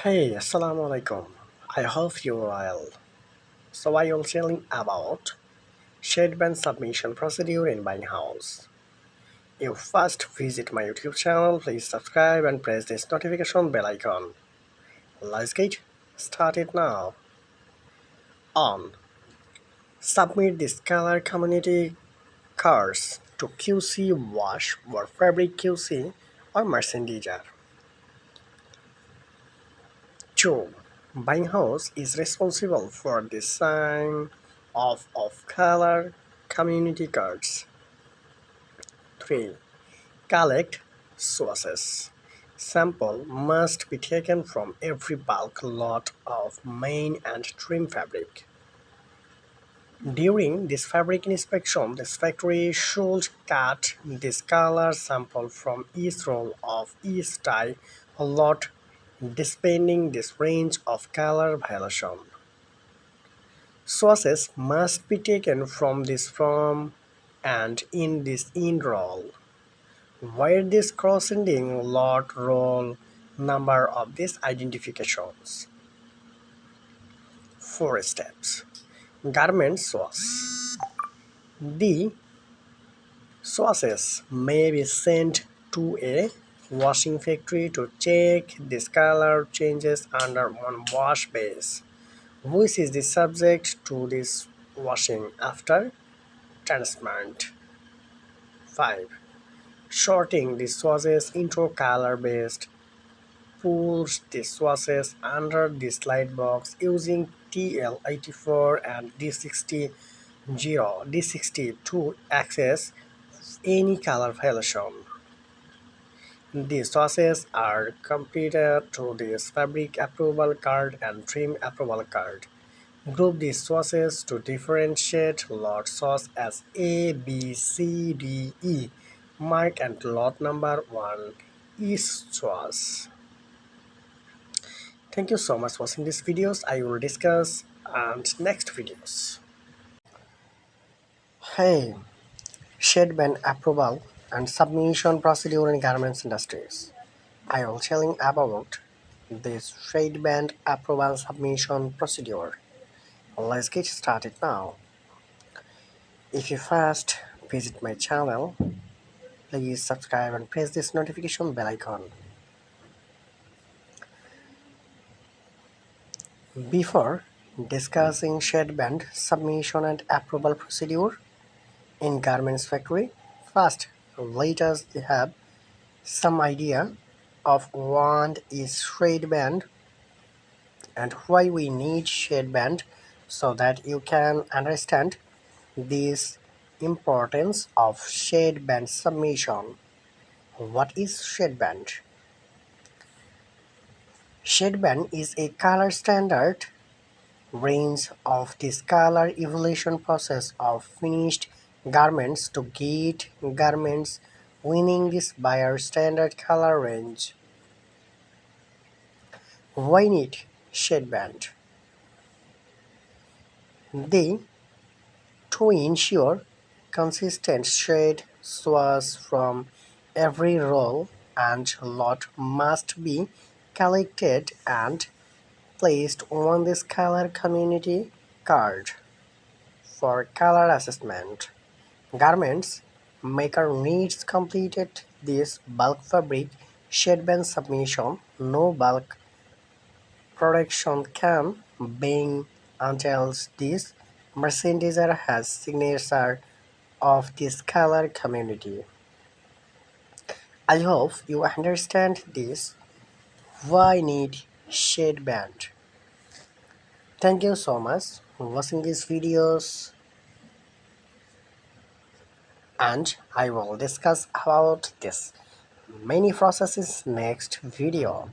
Hey, assalamu alaikum. I hope you're well. So I am telling about shade band submission procedure in buying house. You first visit my YouTube channel, please subscribe and press this notification bell icon. Let's get started now. On. Submit this color community cards to QC wash or fabric QC or merchandiser. 2. Buying house is responsible for the sign off of color community cards. 3. Collect sources. Sample must be taken from every bulk lot of main and trim fabric. During this fabric inspection, this factory should cut this color sample from each roll of each tie lot, displaying this range of color violation. Sources must be taken from this form and in this end roll, where this corresponding lot roll number of these identifications. 4 steps. Garment source. The sources may be sent to a washing factory to check these color changes under one wash base, which is the subject to this washing after transparent. 5. Sorting the swatches into color-based pools. The swatches under the slide box using TL84 and D60 to access any color violation. The swatches are completed to this fabric approval card and trim approval card. Group the swatches to differentiate lot source as A, B, C, D, E. Mark and lot number 1 each swatch. Thank you so much for watching these videos. I will discuss and next videos. Hey, shade band approval and submission procedure in garments industries. I will telling about this shade band approval submission procedure. Let's get started now. If you first visit my channel, please subscribe and press this notification bell icon. Before discussing shade band submission and approval procedure in garments factory, first let us have some idea of what is shade band and why we need shade band so that you can understand this importance of shade band submission. What is shade band? Shade band is a color standard range of this color evolution process of finished garments to get garments winning this buyer standard color range. Why need shade band? They to ensure consistent shade swatches from every roll and lot must be collected and placed on this color community card for color assessment. Garments maker needs completed this bulk fabric shade band submission. No bulk production can begin until this merchandiser has signature of this color community. I hope you understand this. Why need shade band? Thank you so much for watching these videos, and I will discuss about this many processes next video.